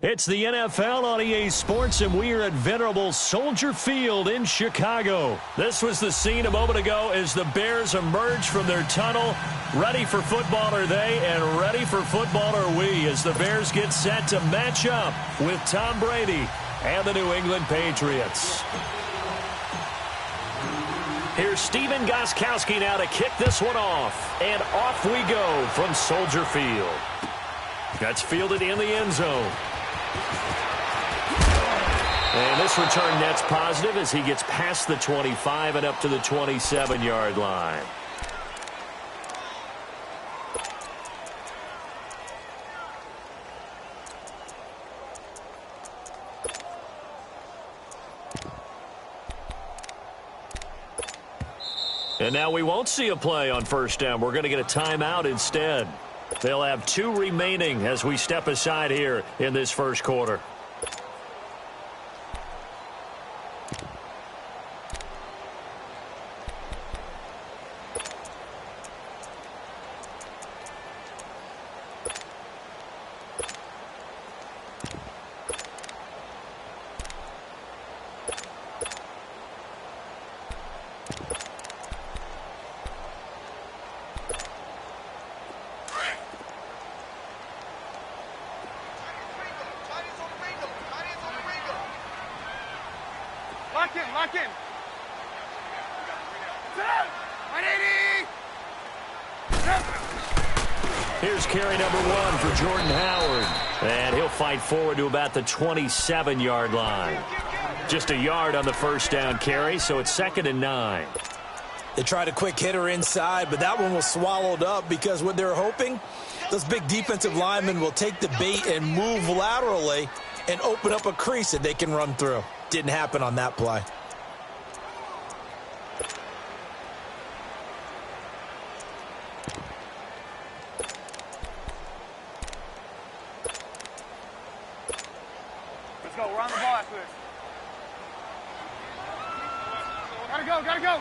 It's the NFL on EA Sports, and we are at venerable Soldier Field in Chicago. This was the scene a moment ago as the Bears emerged from their tunnel. Ready for football are they, and ready for football are we, as the Bears get set to match up with Tom Brady and the New England Patriots. Here's Steven Gostkowski now to kick this one off. And off we go from Soldier Field. That's fielded in the end zone. And this return net's positive as he gets past the 25 and up to the 27-yard line. And now we won't see a play on first down. We're going to get a timeout instead. They'll have 2 remaining as we step aside here in this first quarter. Lock in. Here's carry number 1 for Jordan Howard. And he'll fight forward to about the 27-yard line. Just a yard on the first down carry, so it's 2nd and 9. They tried a quick hitter inside, but that one was swallowed up because what they're hoping, those big defensive linemen will take the bait and move laterally and open up a crease that they can run through. Didn't happen on that play. Let's go. We're on the ball after this. Gotta go.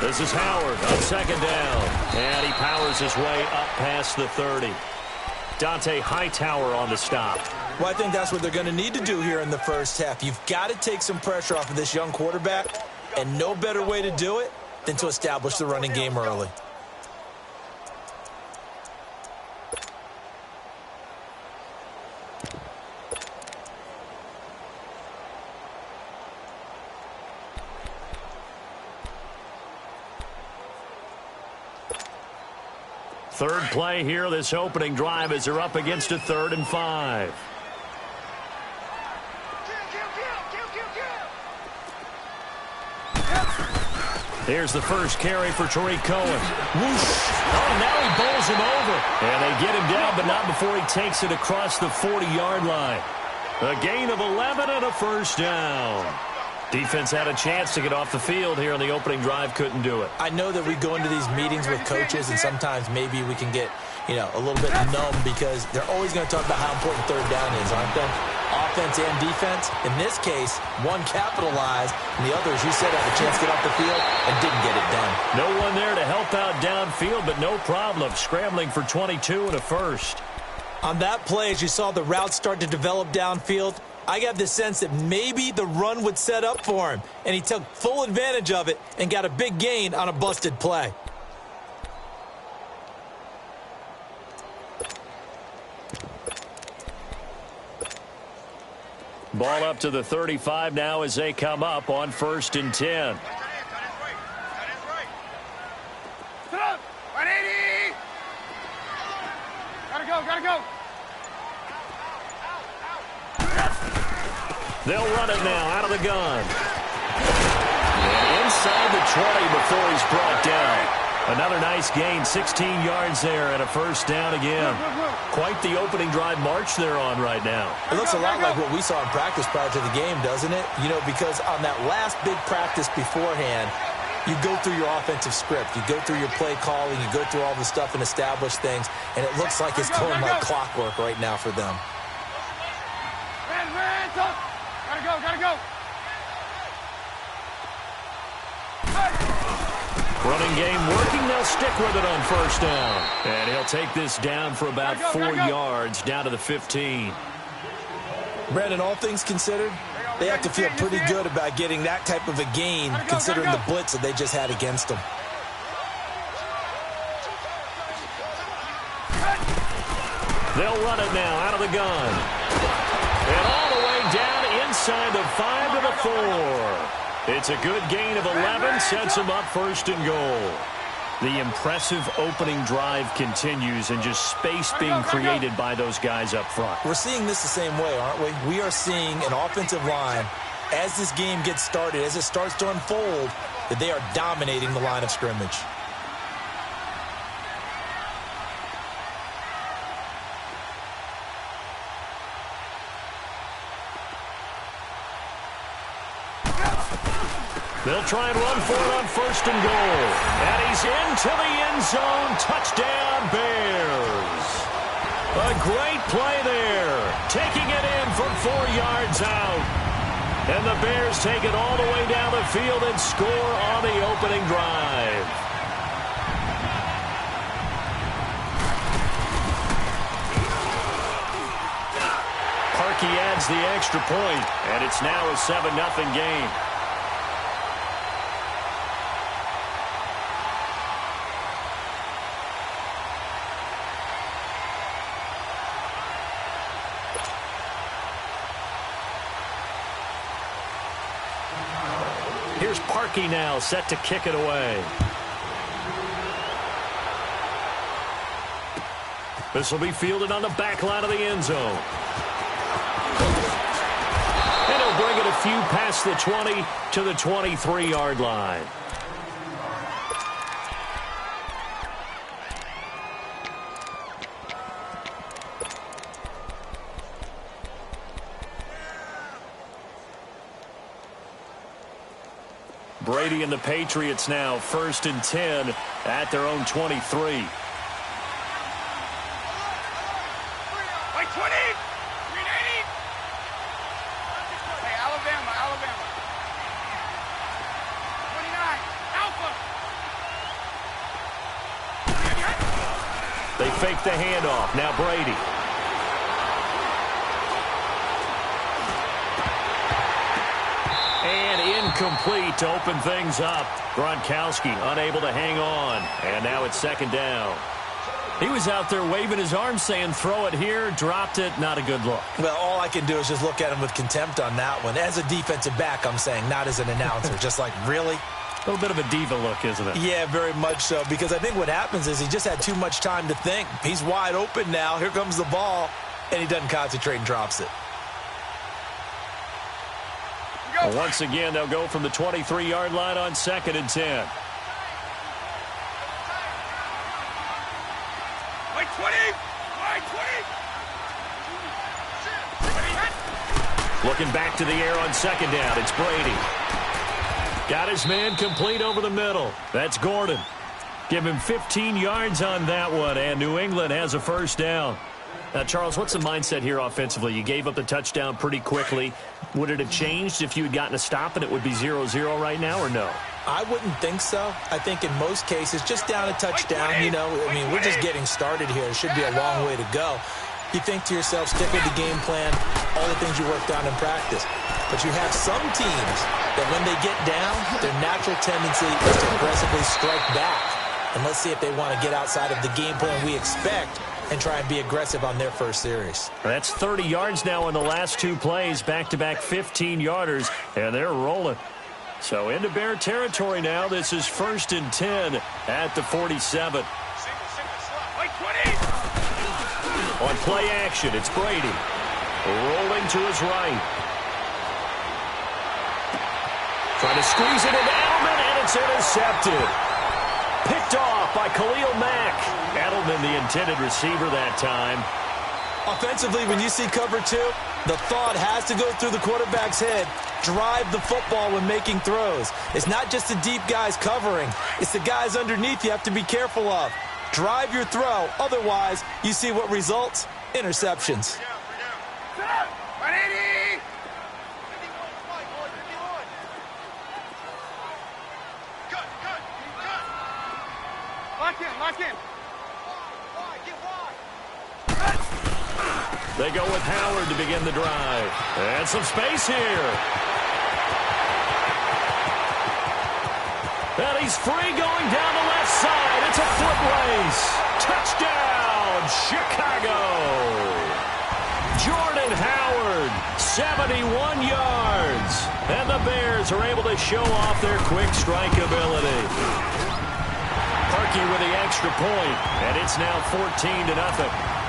This is Howard on 2nd down. And he powers his way up past the 30. Dante Hightower on the stop. Well, I think that's what they're going to need to do here in the first half. You've got to take some pressure off of this young quarterback, and no better way to do it than to establish the running game early. Third play here, this opening drive, as they're up against a 3rd and 5. Here's the first carry for Tariq Cohen. Whoosh. Oh, now he bowls him over. And they get him down, but not before he takes it across the 40-yard line. A gain of 11 and a first down. Defense had a chance to get off the field here on the opening drive, couldn't do it. I know that we go into these meetings with coaches, and sometimes maybe we can get, a little bit numb because they're always going to talk about how important 3rd down is, aren't they? Offense and defense. In this case, one capitalized, and the other, as you said, had a chance to get off the field and didn't get it done. No one there to help out downfield, but no problem. Scrambling for 22 and a first. On that play, as you saw the route start to develop downfield, I got the sense that maybe the run would set up for him, and he took full advantage of it and got a big gain on a busted play. Ball up to the 35 now as they come up on 1st and 10. Gotta go. They'll run it now out of the gun. And inside the 20 before he's brought down. Another nice gain, 16 yards there and a first down again. Quite the opening drive march they're on right now. It looks a lot like what we saw in practice prior to the game, doesn't it? Because on that last big practice beforehand, you go through your offensive script. You go through your play calling. You go through all the stuff and establish things. And it looks like it's going like clockwork right now for them. Gotta go. Running game working. They'll stick with it on first down. And he'll take this down for about 4 yards down to the 15. Brandon, all things considered, they have to feel pretty good about getting that type of a gain considering the blitz that they just had against them. They'll run it now out of the gun. And all the way down inside the 5 to the 4. It's a good gain of 11, sets them up first and goal. The impressive opening drive continues and just space being created by those guys up front. We're seeing this the same way, aren't we? We are seeing an offensive line, as this game gets started, as it starts to unfold, that they are dominating the line of scrimmage. They'll try and run for it on first and goal. And he's into the end zone. Touchdown, Bears. A great play there. Taking it in from 4 yards out. And the Bears take it all the way down the field and score on the opening drive. Parkey adds the extra point, and it's now a 7-0 game. Here's Parkey now, set to kick it away. This will be fielded on the back line of the end zone. And he'll bring it a few past the 20 to the 23-yard line. Brady and the Patriots now first and 10 at their own 23. Wait, 20! 380! Hey, Alabama. 29, Alpha! They fake the handoff. Now Brady. And incomplete to open things up. Gronkowski unable to hang on. And now it's second down. He was out there waving his arms saying, throw it here, dropped it, not a good look. Well, all I can do is just look at him with contempt on that one. As a defensive back, I'm saying, not as an announcer. Just like, really? A little bit of a diva look, isn't it? Yeah, very much so. Because I think what happens is he just had too much time to think. He's wide open now. Here comes the ball. And he doesn't concentrate and drops it. Well, once again, they'll go from the 23-yard line on second and 10. Wait, 20! Wait, 20! Looking back to the air on second down, it's Brady. Got his man complete over the middle. That's Gordon. Give him 15 yards on that one, and New England has a first down. Now, Charles, what's the mindset here offensively? You gave up the touchdown pretty quickly. Would it have changed if you had gotten a stop and it would be 0-0 right now, or no? I wouldn't think so. I think in most cases, just down a touchdown, you know, I mean, we're just getting started here. It should be a long way to go. You think to yourself, stick with the game plan, all the things you worked on in practice. But you have some teams that when they get down, their natural tendency is to aggressively strike back. And let's see if they want to get outside of the game plan we expect and try and be aggressive on their first series. That's 30 yards now in the last two plays, back-to-back 15-yarders, and they're rolling. So into Bear territory now. This is first and 10 at the 47. On play action, it's Brady. Rolling to his right. Trying to squeeze it into Edelman, and it's intercepted. Picked off by Khalil Mack. Edelman, the intended receiver that time. Offensively, when you see cover two, the thought has to go through the quarterback's head. Drive the football when making throws. It's not just the deep guys covering. It's the guys underneath you have to be careful of. Drive your throw. Otherwise, you see what results? Interceptions. Lock in. They go with Howard to begin the drive. And some space here. And he's free going down the left side. It's a foot race. Touchdown, Chicago. Jordan Howard, 71 yards. And the Bears are able to show off their quick strike ability. Parkey with the extra point, and it's now 14-0.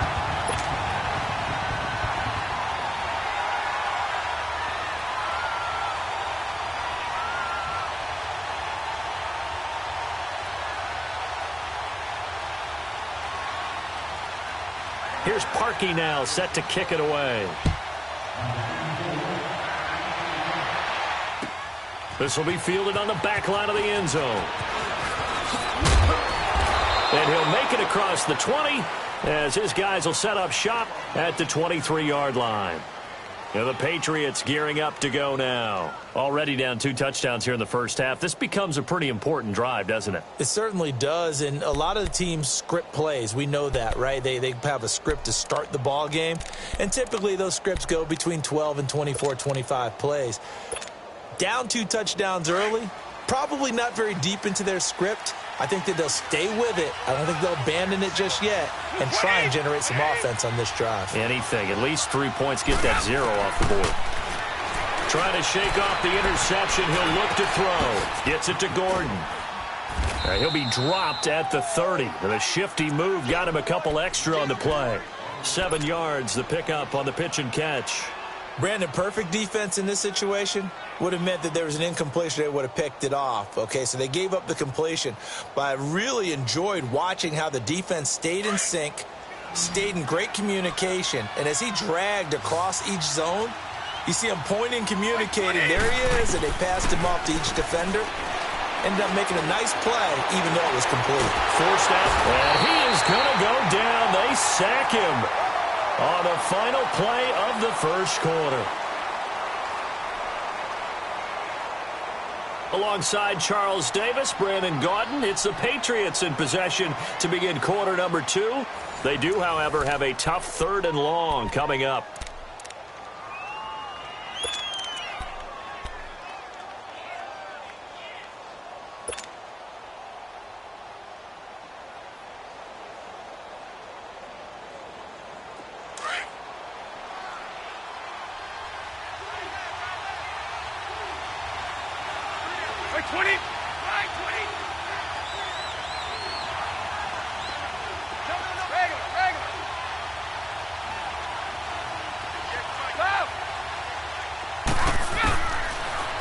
Here's Parkey now, set to kick it away. This will be fielded on the back line of the end zone. And he'll make it across the 20 as his guys will set up shop at the 23-yard line. And the Patriots gearing up to go now. Already down 2 touchdowns here in the first half. This becomes a pretty important drive, doesn't it? It certainly does, and a lot of the teams script plays. We know that, right? They have a script to start the ball game, and typically those scripts go between 12 and 24, 25 plays. Down 2 touchdowns early, probably not very deep into their script. I think that they'll stay with it. I don't think they'll abandon it just yet and try and generate some offense on this drive. Anything. At least 3 points. Get that 0 off the board. Trying to shake off the interception. He'll look to throw. Gets it to Gordon. He'll be dropped at the 30. The shifty move got him a couple extra on the play. 7 yards, the pickup on the pitch and catch. Brandon, perfect defense in this situation would have meant that there was an incompletion. They would have picked it off. Okay, so they gave up the completion. But I really enjoyed watching how the defense stayed in sync, stayed in great communication. And as he dragged across each zone, you see him pointing, communicating. There he is, and they passed him off to each defender. Ended up making a nice play, even though it was complete. Forced out, and he is going to go down. They sack him on the final play of the first quarter. Alongside Charles Davis, Brandon Gaudin, it's the Patriots in possession to begin quarter number 2. They do, however, have a tough 3rd and long coming up.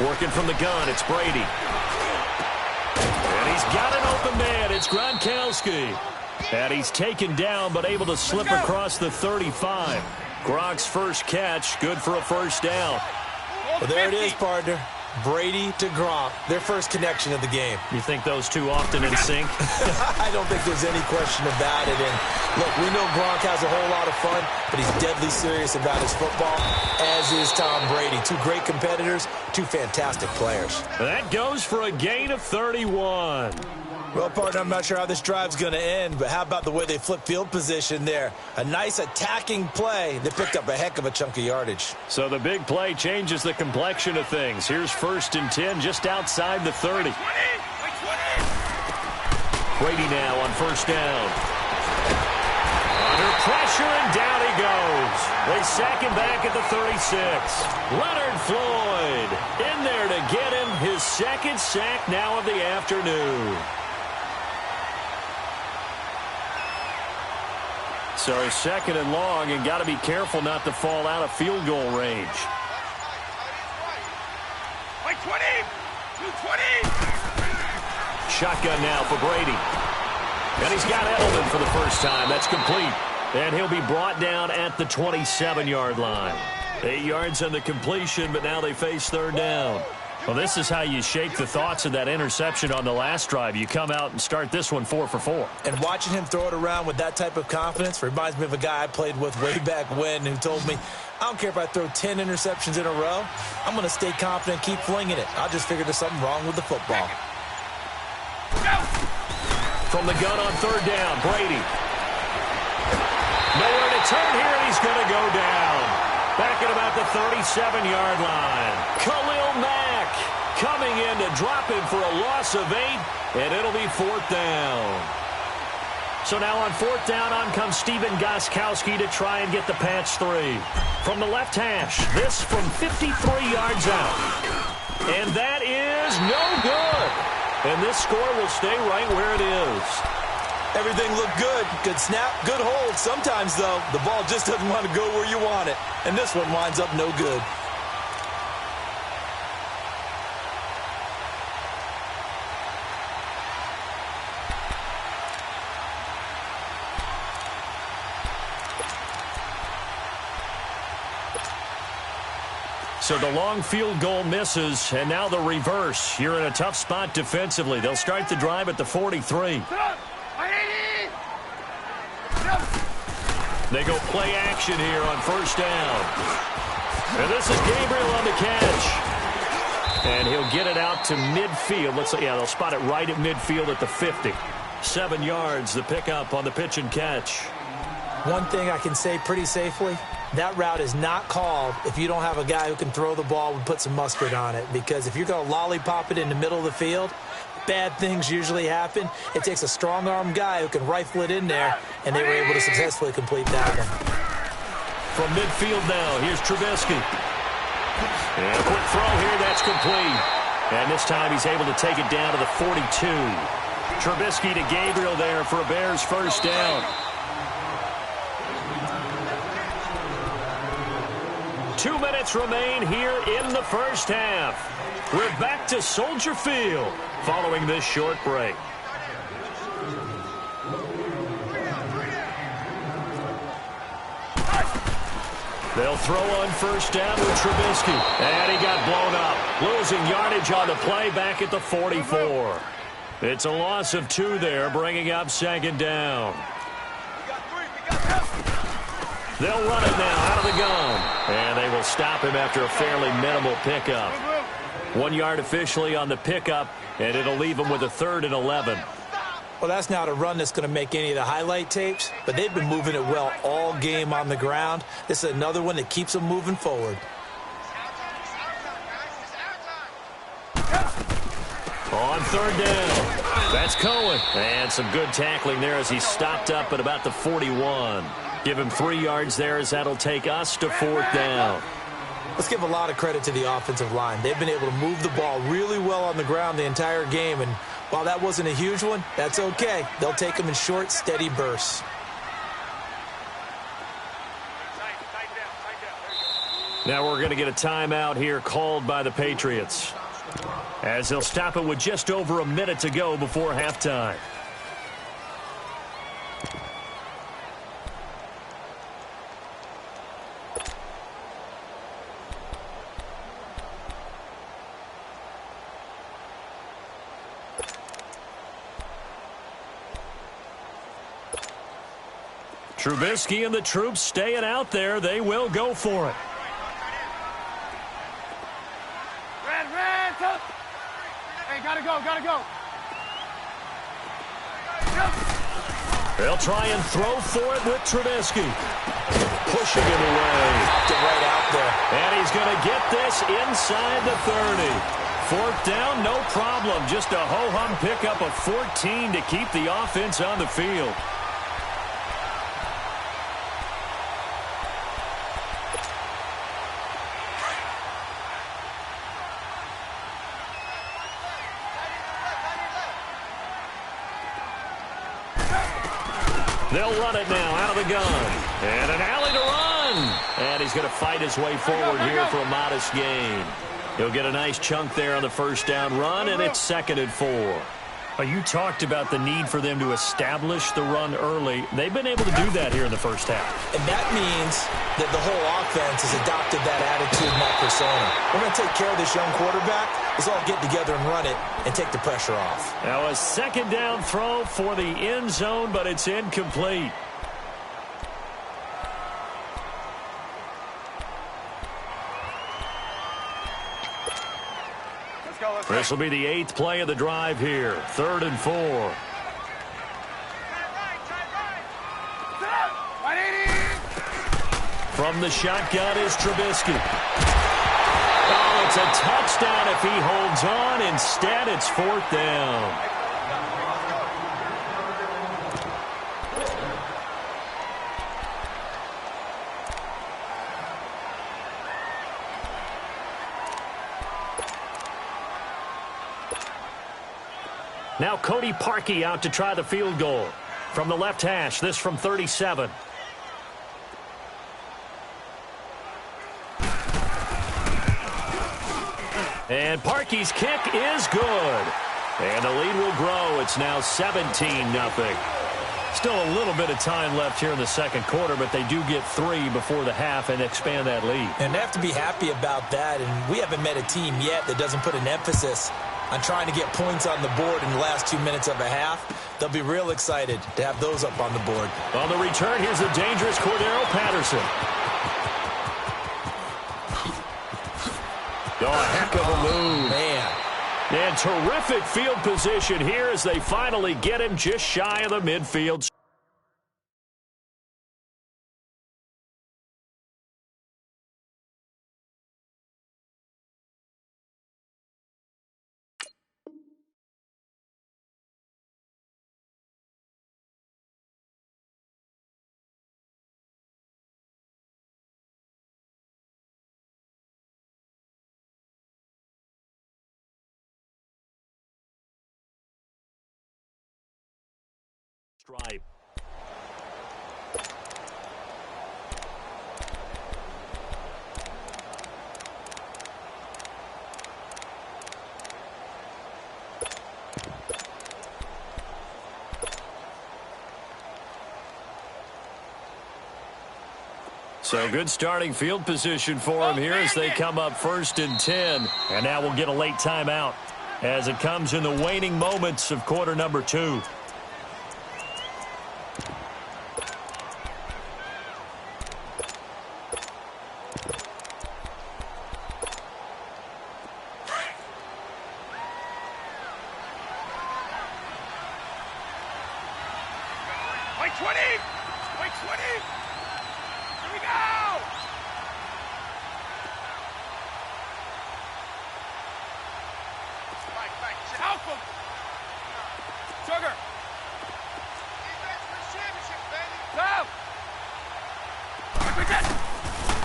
Working from the gun, it's Brady. And he's got an open man. It's Gronkowski. And he's taken down, but able to slip across the 35. Gronk's first catch, good for a first down. Well, there it is, partner. Brady to Gronk, their first connection of the game. You think those two often in sync? I don't think there's any question about it. And look, we know Gronk has a whole lot of fun, but he's deadly serious about his football, as is Tom Brady. 2 great competitors, 2 fantastic players. That goes for a gain of 31. Well, partner, I'm not sure how this drive's going to end, but how about the way they flip field position there? A nice attacking play that picked up a heck of a chunk of yardage. So the big play changes the complexion of things. Here's 1st and 10 just outside the 30. Brady now on 1st down. Under pressure, and down he goes. They sack him back at the 36. Leonard Floyd in there to get him his 2nd sack now of the afternoon. So 2nd and long, and got to be careful not to fall out of field goal range. 20! 220! Shotgun now for Brady. And he's got Edelman for the first time. That's complete. And he'll be brought down at the 27-yard line. 8 yards on the completion, but now they face 3rd down. Well, this is how you shake the thoughts of that interception on the last drive. You come out and start this one 4 for 4. And watching him throw it around with that type of confidence reminds me of a guy I played with way back when who told me, I don't care if I throw 10 interceptions in a row. I'm going to stay confident, keep flinging it. I'll just figure there's something wrong with the football. from the gun on third down. Brady. Nowhere to turn here, and he's going to go down. Back at about the 37-yard line. Khalil Mack coming in to drop him for a loss of 8, and it'll be fourth down. So now on fourth down, on comes Steven Gostkowski to try and get the patch 3. From the left hash, this from 53 yards out. And that is no good. And this score will stay right where it is. Everything looked good. Good snap, good hold. Sometimes, though, the ball just doesn't want to go where you want it. And this one winds up no good. So the long field goal misses, and now the reverse. You're in a tough spot defensively. They'll start the drive at the 43. They go play action here on first down. And this is Gabriel on the catch. And he'll get it out to midfield. They'll spot it right at midfield at the 50. 7 yards, the pickup on the pitch and catch. One thing I can say pretty safely, that route is not called if you don't have a guy who can throw the ball and put some mustard on it. Because if you're going to lollipop it in the middle of the field, bad things usually happen. It takes a strong-arm guy who can rifle it in there, and they were able to successfully complete that one. From midfield now, here's Trubisky. And a quick throw here, that's complete. And this time he's able to take it down to the 42. Trubisky to Gabriel there for a Bears first down. 2 minutes remain here in the first half. We're back to Soldier Field following this short break. They'll throw on first down with Trubisky. And he got blown up. Losing yardage on the play back at the 44. It's a loss of 2 there, bringing up second down. They'll run it now out of the gun. And they will stop him after a fairly minimal pickup. 1 yard officially on the pickup, and it'll leave him with a 3rd and 11. Well, that's not a run that's going to make any of the highlight tapes, but they've been moving it well all game on the ground. This is another one that keeps them moving forward. On third down, that's Cohen. And some good tackling there as he stopped up at about the 41. Give him 3 yards there as that'll take us to fourth down. Let's give a lot of credit to the offensive line. They've been able to move the ball really well on the ground the entire game, and while that wasn't a huge one, that's okay. They'll take them in short, steady bursts. Now we're going to get a timeout here called by the Patriots, as they'll stop it with just over a minute to go before halftime. Trubisky and the troops staying out there. They will go for it. Red, up. Hey, gotta go. They'll try and throw for it with Trubisky. Pushing him away. Get right out there. And he's going to get this inside the 30. Fourth down, no problem. Just a ho-hum pickup of 14 to keep the offense on the field. They'll run it now out of the gun. And an alley to run. And he's going to fight his way forward here for a modest gain. He'll get a nice chunk there on the first down run, and it's 2nd and 4. You talked about the need for them to establish the run early. They've been able to do that here in the first half. And that means that the whole offense has adopted that attitude and that persona. We're going to take care of this young quarterback. Let's all get together and run it and take the pressure off. Now a second down throw for the end zone, but it's incomplete. Let's go. This will be the 8th play of the drive here. 3rd and 4. From the shotgun is Trubisky. Oh, it's a touchdown if he holds on. Instead, it's 4th down. Now Cody Parkey out to try the field goal. From the left hash, this from 37. And Parkey's kick is good. And the lead will grow. It's now 17-0. Still a little bit of time left here in the second quarter, but they do get 3 before the half and expand that lead. And they have to be happy about that. And we haven't met a team yet that doesn't put an emphasis on trying to get points on the board in the last 2 minutes of a half. They'll be real excited to have those up on the board. On the return, here's the dangerous Cordero Patterson. Oh, a heck of a move. Man. And terrific field position here as they finally get him just shy of the midfield. Stripe. So good starting field position for him here as they come up 1st and 10. And now we'll get a late timeout as it comes in the waning moments of quarter number 2.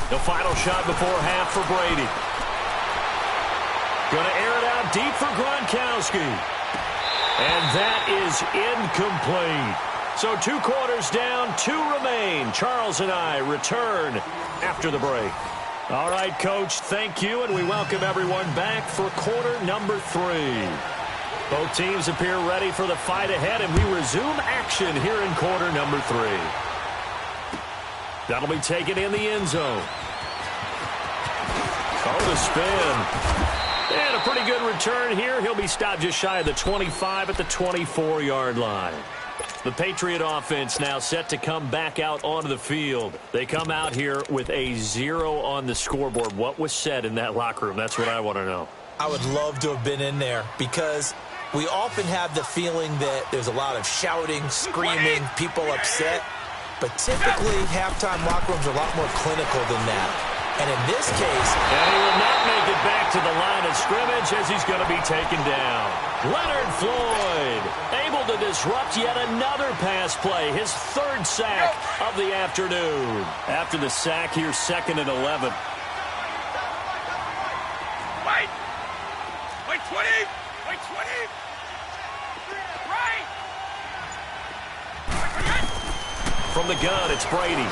The final shot before half for Brady. Going to air it out deep for Gronkowski. And that is incomplete. So 2 quarters down, 2 remain. Charles and I return after the break. All right, Coach, thank you, and we welcome everyone back for quarter number 3. Both teams appear ready for the fight ahead, and we resume action here in quarter number 3. That'll be taken in the end zone. Oh, the spin. And a pretty good return here. He'll be stopped just shy of the 25 at the 24-yard line. The Patriot offense now set to come back out onto the field. They come out here with a 0 on the scoreboard. What was said in that locker room? That's what I want to know. I would love to have been in there because we often have the feeling that there's a lot of shouting, screaming, people upset. But typically, halftime locker rooms are a lot more clinical than that. And in this case, and he will not make it back to the line of scrimmage as he's going to be taken down. Leonard Floyd able to disrupt yet another pass play, his 3rd sack of the afternoon. After the sack, here's 2nd and 11. Wait! Wait, 20! Wait, 20! Right! From the gun, it's Brady.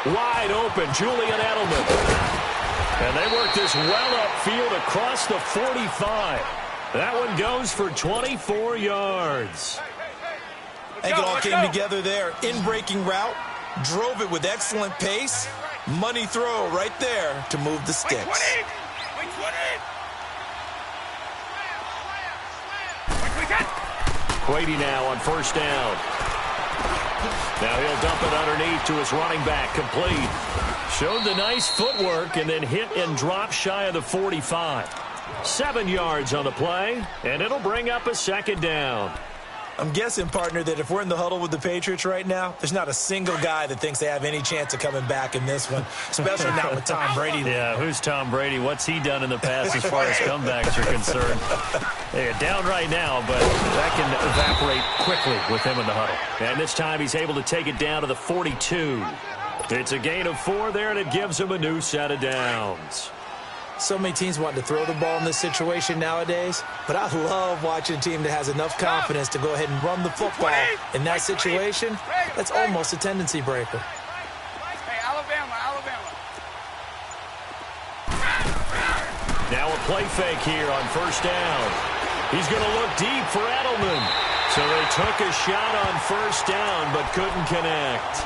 Wide open, Julian Edelman. And they work this well upfield across the 45. That one goes for 24 yards. I think it all came together there. In-breaking route, drove it with excellent pace. Money throw right there to move the sticks. Wait, 20! Brady now on 1st down. Now he'll dump it underneath to his running back, complete. Showed the nice footwork and then hit and drop shy of the 45. 7 yards on the play, and it'll bring up a 2nd down. I'm guessing, partner, that if we're in the huddle with the Patriots right now, there's not a single guy that thinks they have any chance of coming back in this one, especially not with Tom Brady. Yeah, who's Tom Brady? What's he done in the past as far as comebacks are concerned? They're down right now, but that can evaporate quickly with him in the huddle. And this time he's able to take it down to the 42. It's a gain of 4 there, and it gives him a new set of downs. So many teams want to throw the ball in this situation nowadays, but I love watching a team that has enough confidence to go ahead and run the football. In that situation, that's almost a tendency breaker. Hey, Alabama. Now a play fake here on first down. He's going to look deep for Edelman. So they took a shot on first down but couldn't connect.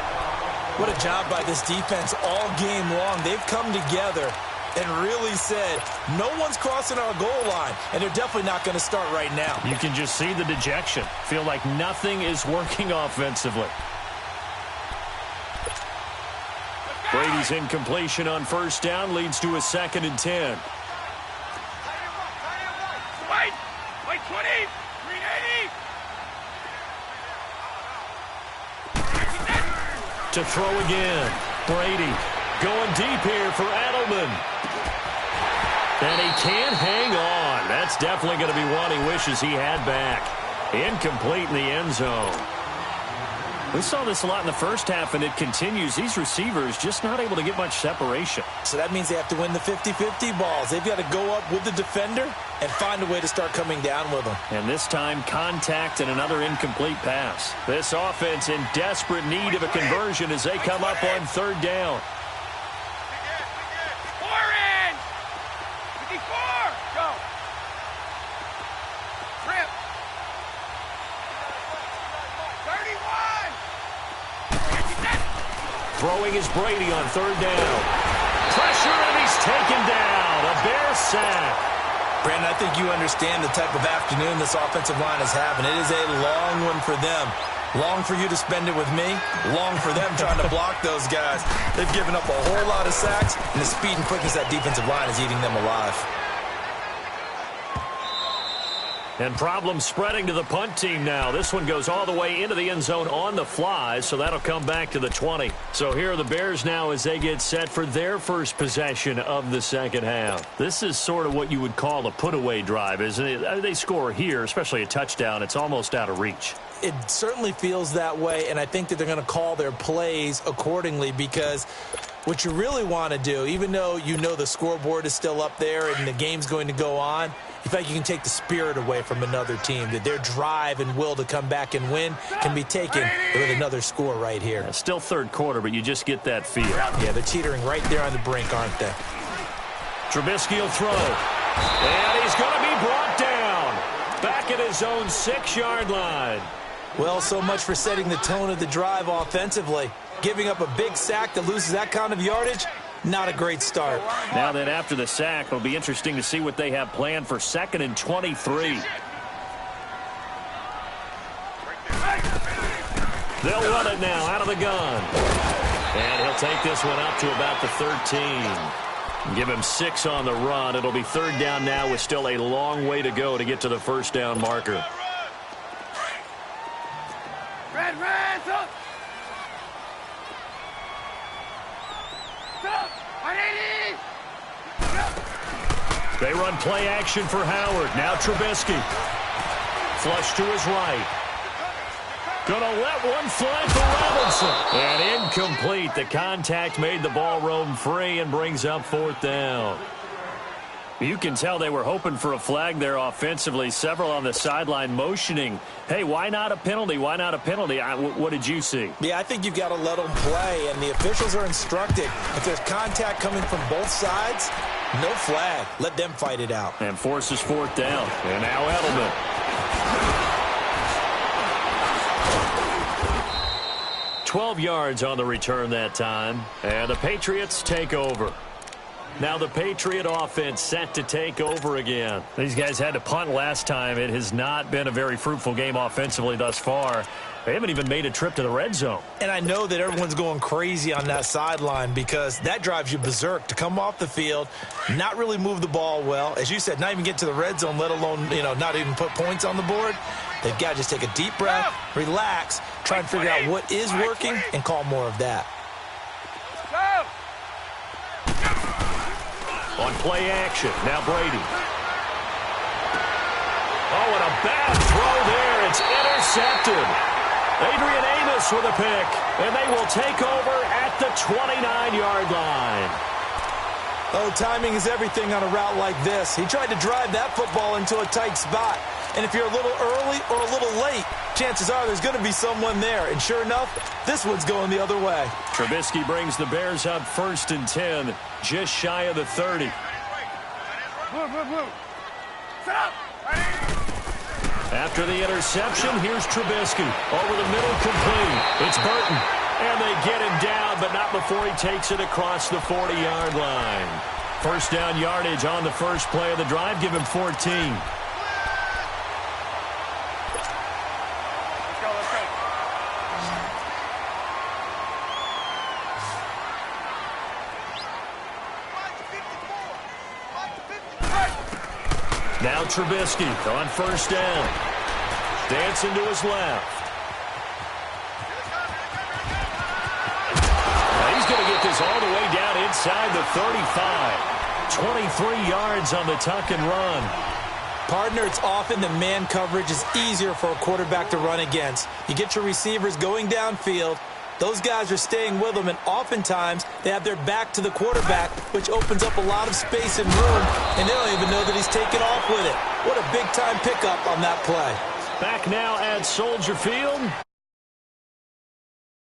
What a job by this defense all game long. They've come together and really said, no one's crossing our goal line, and they're definitely not going to start right now. You can just see the dejection. Feel like nothing is working offensively. Brady's incompletion on first down leads to a 2nd and 10. Wait, 20, 380. To throw again. Brady going deep here for Edelman. And he can't hang on. That's definitely going to be one he wishes he had back. Incomplete in the end zone. We saw this a lot in the first half, and it continues. These receivers just not able to get much separation. So that means they have to win the 50-50 balls. They've got to go up with the defender and find a way to start coming down with them. And this time, contact and another incomplete pass. This offense in desperate need of a conversion as they come up on 3rd down. Orange! 54! Go! Trip! 31! Throwing is Brady on 3rd down. Pressure, and he's taken down. A Bear sack. Brandon, I think you understand the type of afternoon this offensive line is having. It is a long one for them. Long for you to spend it with me. Long for them trying to block those guys. They've given up a whole lot of sacks, and the speed and quickness of that defensive line is eating them alive. And problems spreading to the punt team now. This one goes all the way into the end zone on the fly, so that'll come back to the 20. So here are the Bears now as they get set for their first possession of the second half. This is sort of what you would call a put-away drive, isn't it? They score here, especially a touchdown. It's almost out of reach. It certainly feels that way, and I think that they're going to call their plays accordingly because what you really want to do, even though you know the scoreboard is still up there and the game's going to go on, in fact, you can take the spirit away from another team, that their drive and will to come back and win can be taken with another score right here. Yeah, still 3rd quarter, but you just get that feel. Yeah, they're teetering right there on the brink, aren't they? Trubisky will throw. And he's going to be brought down. Back at his own 6-yard line. Well, so much for setting the tone of the drive offensively. Giving up a big sack that loses that kind of yardage, not a great start. Now then, after the sack, it'll be interesting to see what they have planned for 2nd and 23. They'll run it now out of the gun. And he'll take this one up to about the 13. Give him 6 on the run. It'll be 3rd down now with still a long way to go to get to the first down marker. Red, up! Up! 180! They run play action for Howard. Now Trubisky. Flush to his right. Gonna let one fly for Robinson. And incomplete. The contact made the ball roam free and brings up 4th down. You can tell they were hoping for a flag there offensively. Several on the sideline motioning, hey, why not a penalty? Why not a penalty? What did you see? Yeah, I think you've got to let them play, and the officials are instructed. If there's contact coming from both sides, no flag. Let them fight it out. And forces 4th down. And now Edelman. 12 yards on the return that time. And the Patriots take over. Now the Patriot offense set to take over again. These guys had to punt last time. It has not been a very fruitful game offensively thus far. They haven't even made a trip to the red zone. And I know that everyone's going crazy on that sideline because that drives you berserk to come off the field, not really move the ball well. As you said, not even get to the red zone, let alone, not even put points on the board. They've got to just take a deep breath, relax, try and figure out what is working, and call more of that. On play action, now Brady. Oh, and a bad throw there. It's intercepted. Adrian Amos with a pick, and they will take over at the 29-yard line. Oh, timing is everything on a route like this. He tried to drive that football into a tight spot. And if you're a little early or a little late, chances are there's going to be someone there. And sure enough, this one's going the other way. Trubisky brings the Bears up 1st and 10, just shy of the 30. Set up. After the interception, here's Trubisky. Over the middle, complete. It's Burton. And they get him down, but not before he takes it across the 40-yard line. First down yardage on the first play of the drive. Give him 14. Now Trubisky on first down. Dancing to his left. Now he's going to get this all the way down inside the 35. 23 yards on the tuck and run. Partner, it's often that man coverage is easier for a quarterback to run against. You get your receivers going downfield. Those guys are staying with them, and oftentimes they have their back to the quarterback, which opens up a lot of space and room, and they don't even know that he's taken off with it. What a big-time pickup on that play. Back now at Soldier Field.